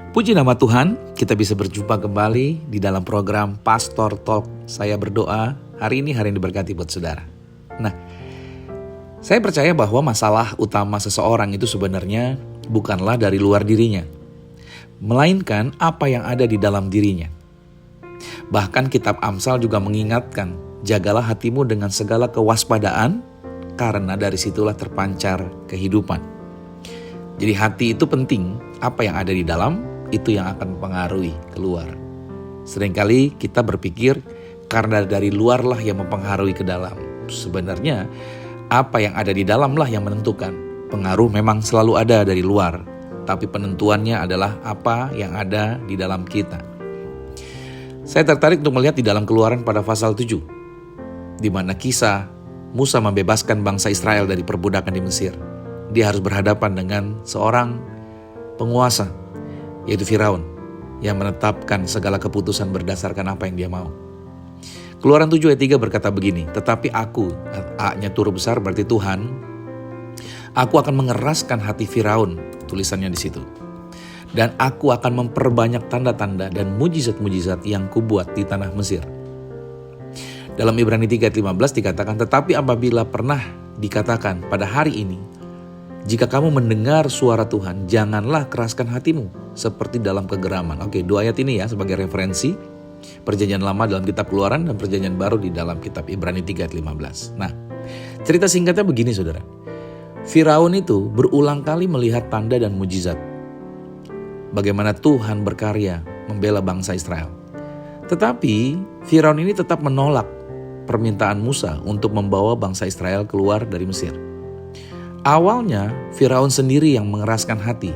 Puji nama Tuhan, kita bisa berjumpa kembali di dalam program Pastor Talk. Saya berdoa hari ini diberkati buat saudara. Nah, saya percaya bahwa masalah utama seseorang itu sebenarnya bukanlah dari luar dirinya, melainkan apa yang ada di dalam dirinya. Bahkan kitab Amsal juga mengingatkan, jagalah hatimu dengan segala kewaspadaan, karena dari situlah terpancar kehidupan. Jadi hati itu penting, apa yang ada di dalam itu yang akan mempengaruhi keluar. Seringkali kita berpikir karena dari luarlah yang mempengaruhi ke dalam. Sebenarnya apa yang ada di dalamlah yang menentukan. Pengaruh memang selalu ada dari luar, tapi penentuannya adalah apa yang ada di dalam kita. Saya tertarik untuk melihat di dalam Keluaran pada pasal 7, di mana kisah Musa membebaskan bangsa Israel dari perbudakan di Mesir. Dia harus berhadapan dengan seorang penguasa, yaitu Firaun, yang menetapkan segala keputusan berdasarkan apa yang dia mau. Keluaran 7 ayat 3 berkata begini, tetapi aku, A-nya huruf besar berarti Tuhan, aku akan mengeraskan hati Firaun, tulisannya di situ. Dan aku akan memperbanyak tanda-tanda dan mujizat-mujizat yang kubuat di tanah Mesir. Dalam Ibrani 3 ayat 15 dikatakan, tetapi apabila pernah dikatakan pada hari ini, jika kamu mendengar suara Tuhan, janganlah keraskan hatimu seperti dalam kegeraman. Oke, dua ayat ini ya sebagai referensi. Perjanjian lama dalam kitab Keluaran dan perjanjian baru di dalam kitab Ibrani 3 ayat 15. Nah, cerita singkatnya begini saudara. Firaun itu berulang kali melihat tanda dan mujizat. Bagaimana Tuhan berkarya membela bangsa Israel. Tetapi Firaun ini tetap menolak permintaan Musa untuk membawa bangsa Israel keluar dari Mesir. Awalnya Firaun sendiri yang mengeraskan hati.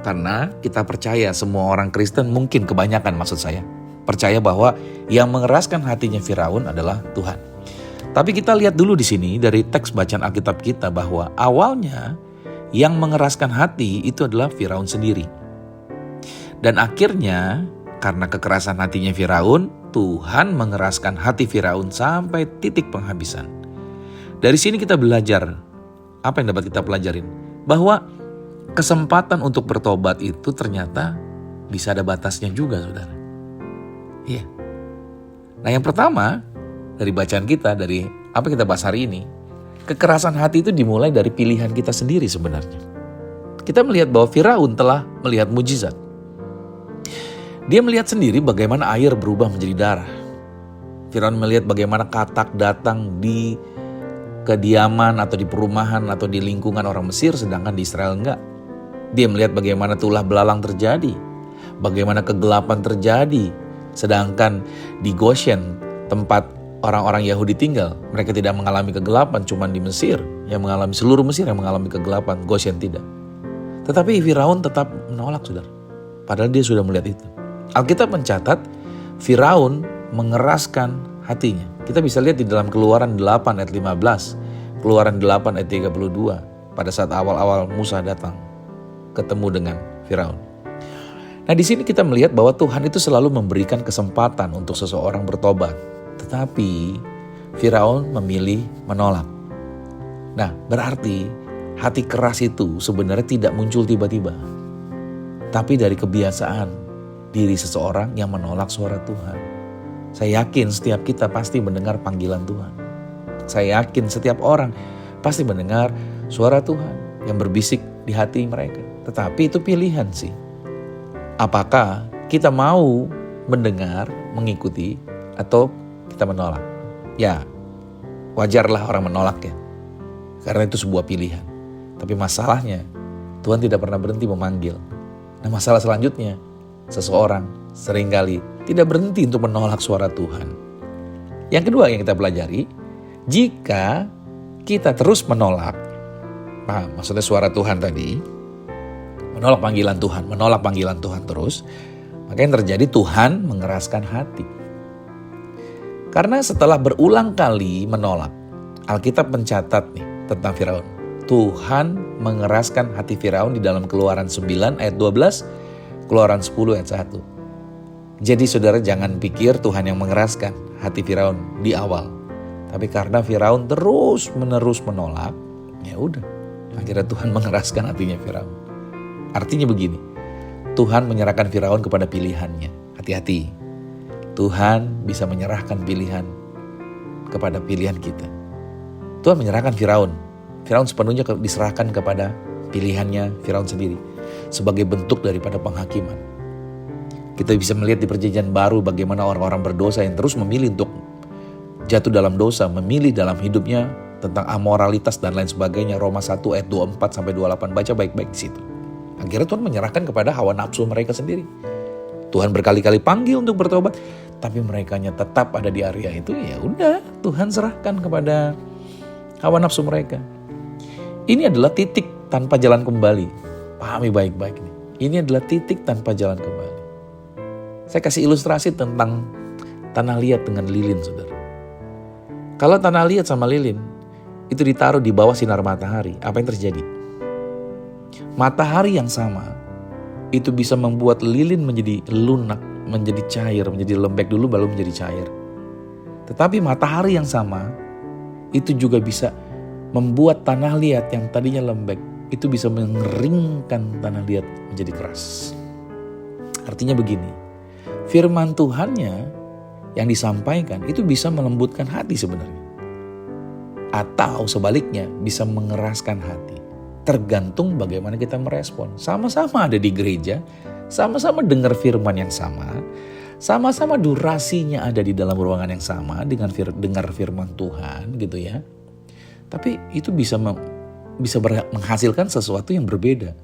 Karena kita percaya semua orang Kristen, mungkin kebanyakan maksud saya, percaya bahwa yang mengeraskan hatinya Firaun adalah Tuhan. Tapi kita lihat dulu di sini dari teks bacaan Alkitab kita bahwa awalnya yang mengeraskan hati itu adalah Firaun sendiri. Dan akhirnya karena kekerasan hatinya Firaun, Tuhan mengeraskan hati Firaun sampai titik penghabisan. Dari sini kita belajar, apa yang dapat kita pelajarin? Bahwa kesempatan untuk bertobat itu ternyata bisa ada batasnya juga, saudara. Iya. Nah, yang pertama dari bacaan kita, dari apa kita bahas hari ini, kekerasan hati itu dimulai dari pilihan kita sendiri sebenarnya. Kita melihat bahwa Firaun telah melihat mujizat. Dia melihat sendiri bagaimana air berubah menjadi darah. Firaun melihat bagaimana katak datang di kediaman atau di perumahan atau di lingkungan orang Mesir, sedangkan di Israel enggak. Dia melihat bagaimana tulah belalang terjadi, bagaimana kegelapan terjadi, sedangkan di Goshen, tempat orang-orang Yahudi tinggal, mereka tidak mengalami kegelapan, cuma di Mesir yang mengalami, seluruh Mesir yang mengalami kegelapan, Goshen tidak. Tetapi Firaun tetap menolak, saudara. Padahal dia sudah melihat itu. Alkitab mencatat Firaun mengeraskan hatinya. Kita bisa lihat di dalam Keluaran 8 ayat 15, Keluaran 8 ayat 32, pada saat awal-awal Musa datang ketemu dengan Firaun. Nah, di sini kita melihat bahwa Tuhan itu selalu memberikan kesempatan untuk seseorang bertobat. Tetapi Firaun memilih menolak. Nah, berarti hati keras itu sebenarnya tidak muncul tiba-tiba. Tapi dari kebiasaan diri seseorang yang menolak suara Tuhan. Saya yakin setiap kita pasti mendengar panggilan Tuhan. Saya yakin setiap orang pasti mendengar suara Tuhan yang berbisik di hati mereka. Tetapi itu pilihan sih. Apakah kita mau mendengar, mengikuti, atau kita menolak? Ya, wajarlah orang menolak ya. Karena itu sebuah pilihan. Tapi masalahnya, Tuhan tidak pernah berhenti memanggil. Nah, masalah selanjutnya, seseorang seringkali tidak berhenti untuk menolak suara Tuhan. Yang kedua yang kita pelajari, jika kita terus menolak, maksudnya suara Tuhan tadi, menolak panggilan Tuhan terus, maka yang terjadi Tuhan mengeraskan hati. Karena setelah berulang kali menolak, Alkitab mencatat nih tentang Firaun. Tuhan mengeraskan hati Firaun di dalam Keluaran 9 ayat 12, Keluaran 10 ayat 1. Jadi saudara jangan pikir Tuhan yang mengeraskan hati Firaun di awal. Tapi karena Firaun terus-menerus menolak, ya udah, akhirnya Tuhan mengeraskan hatinya Firaun. Artinya begini, Tuhan menyerahkan Firaun kepada pilihannya. Hati-hati, Tuhan bisa menyerahkan pilihan kepada pilihan kita. Tuhan menyerahkan Firaun. Firaun sepenuhnya diserahkan kepada pilihannya Firaun sendiri. Sebagai bentuk daripada penghakiman. Kita bisa melihat di perjanjian baru bagaimana orang-orang berdosa yang terus memilih untuk jatuh dalam dosa. Memilih dalam hidupnya tentang amoralitas dan lain sebagainya. Roma 1 ayat 24-28, baca baik-baik di situ. Akhirnya Tuhan menyerahkan kepada hawa nafsu mereka sendiri. Tuhan berkali-kali panggil untuk bertobat, tapi merekanya tetap ada di area itu. Ya udah, Tuhan serahkan kepada hawa nafsu mereka. Ini adalah titik tanpa jalan kembali. Pahami baik-baik nih. Ini adalah titik tanpa jalan kembali. Saya kasih ilustrasi tentang tanah liat dengan lilin, saudara. Kalau tanah liat sama lilin itu ditaruh di bawah sinar matahari, apa yang terjadi? Matahari yang sama itu bisa membuat lilin menjadi lunak, menjadi cair, menjadi lembek dulu baru menjadi cair. Tetapi matahari yang sama itu juga bisa membuat tanah liat yang tadinya lembek itu bisa mengeringkan tanah liat menjadi keras. Artinya begini, firman Tuhannya yang disampaikan itu bisa melembutkan hati sebenarnya. Atau sebaliknya bisa mengeraskan hati. Tergantung bagaimana kita merespon. Sama-sama ada di gereja, sama-sama dengar firman yang sama-sama durasinya ada di dalam ruangan yang sama dengan dengar firman Tuhan gitu ya. Tapi itu bisa menghasilkan sesuatu yang berbeda.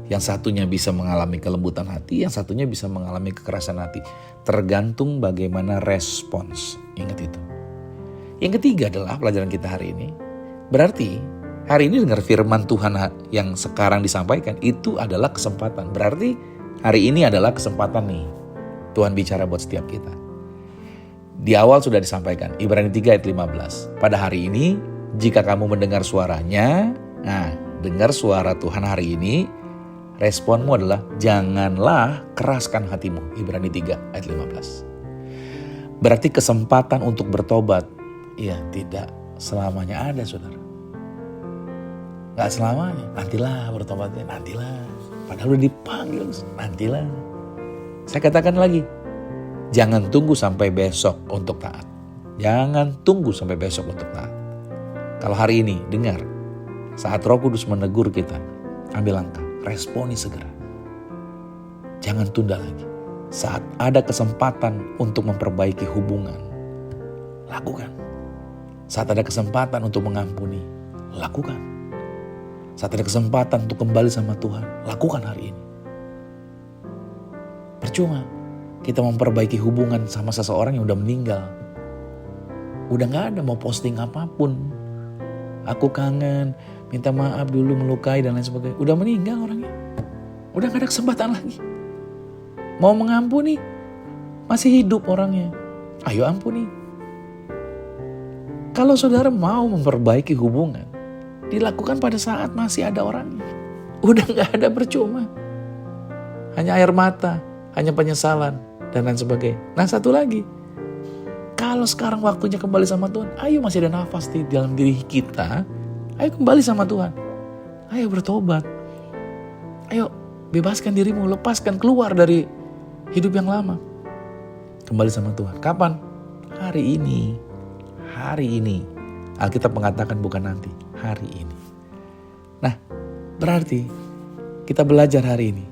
Yang satunya bisa mengalami kelembutan hati, yang satunya bisa mengalami kekerasan hati. Tergantung bagaimana respons. Ingat itu. Yang ketiga adalah pelajaran kita hari ini. Berarti hari ini dengar firman Tuhan yang sekarang disampaikan itu adalah kesempatan. Berarti hari ini adalah kesempatan nih. Tuhan bicara buat setiap kita. Di awal sudah disampaikan, Ibrani 3 ayat 15. Pada hari ini, jika kamu mendengar suaranya, dengar suara Tuhan hari ini, responmu adalah janganlah keraskan hatimu. Ibrani 3 ayat 15. Berarti kesempatan untuk bertobat, ya tidak selamanya ada, saudara. Gak selamanya, nantilah bertobatnya, nantilah. Padahal udah dipanggil, nantilah. Saya katakan lagi, jangan tunggu sampai besok untuk taat. Jangan tunggu sampai besok untuk taat. Kalau hari ini dengar, saat Roh Kudus menegur kita, ambil langkah, responi segera. Jangan tunda lagi. Saat ada kesempatan untuk memperbaiki hubungan, lakukan. Saat ada kesempatan untuk mengampuni, lakukan. Saat ada kesempatan untuk kembali sama Tuhan, lakukan hari ini. Percuma kita memperbaiki hubungan sama seseorang yang udah meninggal. Udah gak ada mau posting apapun. Aku kangen, minta maaf dulu, melukai dan lain sebagainya. Udah meninggal orangnya. Udah gak ada kesempatan lagi. Mau mengampuni, masih hidup orangnya. Ayo ampuni. Kalau saudara mau memperbaiki hubungan, dilakukan pada saat masih ada orangnya. Udah gak ada percuma. Hanya air mata, hanya penyesalan, dan lain sebagainya. Nah satu lagi, kalau sekarang waktunya kembali sama Tuhan, ayo masih ada nafas di dalam diri kita, ayo kembali sama Tuhan. Ayo bertobat. Ayo bebaskan dirimu, lepaskan keluar dari hidup yang lama. Kembali sama Tuhan. Kapan? Hari ini. Hari ini. Alkitab mengatakan bukan nanti, hari ini. Nah, berarti kita belajar hari ini.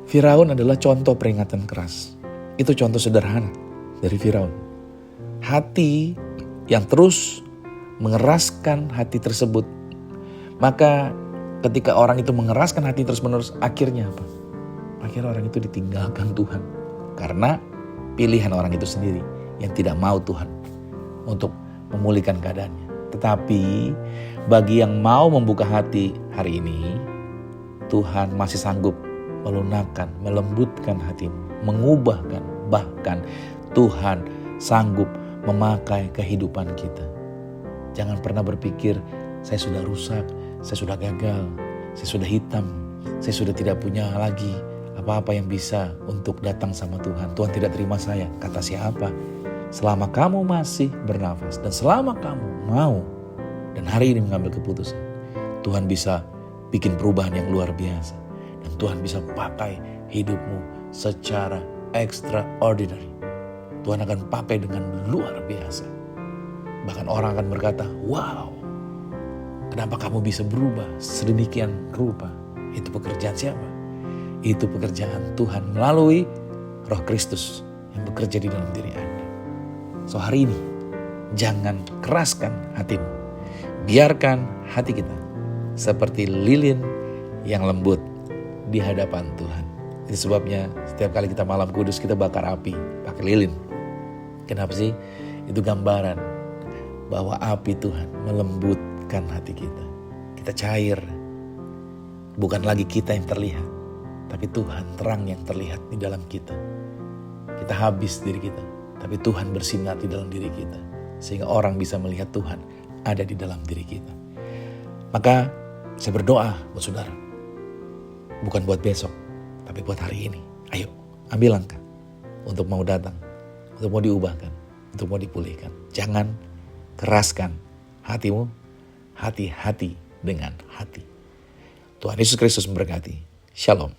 Firaun adalah contoh peringatan keras. Itu contoh sederhana dari Firaun. Hati yang terus mengeraskan hati tersebut. Maka ketika orang itu mengeraskan hati terus-menerus, akhirnya apa? Akhirnya orang itu ditinggalkan Tuhan. Karena pilihan orang itu sendiri yang tidak mau Tuhan untuk memulihkan keadaannya. Tetapi bagi yang mau membuka hati hari ini, Tuhan masih sanggup melunakkan, melembutkan hatimu, mengubahkan. Bahkan Tuhan sanggup memakai kehidupan kita. Jangan pernah berpikir, saya sudah rusak, saya sudah gagal, saya sudah hitam, saya sudah tidak punya lagi apa-apa yang bisa untuk datang sama Tuhan. Tuhan tidak terima saya. Kata siapa? Selama kamu masih bernafas dan selama kamu mau dan hari ini mengambil keputusan, Tuhan bisa bikin perubahan yang luar biasa. Dan Tuhan bisa pakai hidupmu secara extraordinary. Tuhan akan pakai dengan luar biasa. Bahkan orang akan berkata, wow, kenapa kamu bisa berubah sedemikian rupa? Itu pekerjaan siapa? Itu pekerjaan Tuhan melalui Roh Kristus yang bekerja di dalam diri Anda. So hari ini, jangan keraskan hatimu. Biarkan hati kita seperti lilin yang lembut di hadapan Tuhan. Itu sebabnya setiap kali kita malam kudus kita bakar api pakai lilin. Kenapa sih? Itu gambaran bahwa api Tuhan melembutkan hati kita. Kita cair. Bukan lagi kita yang terlihat, tapi Tuhan terang yang terlihat di dalam kita. Kita habis diri kita, tapi Tuhan bersinar di dalam diri kita. Sehingga orang bisa melihat Tuhan ada di dalam diri kita. Maka saya berdoa buat saudara. Bukan buat besok, tapi buat hari ini. Ayo, ambil langkah untuk mau datang, untuk mau diubahkan, untuk mau dipulihkan. Jangan keraskan hatimu, hati-hati dengan hati. Tuhan Yesus Kristus memberkati. Shalom.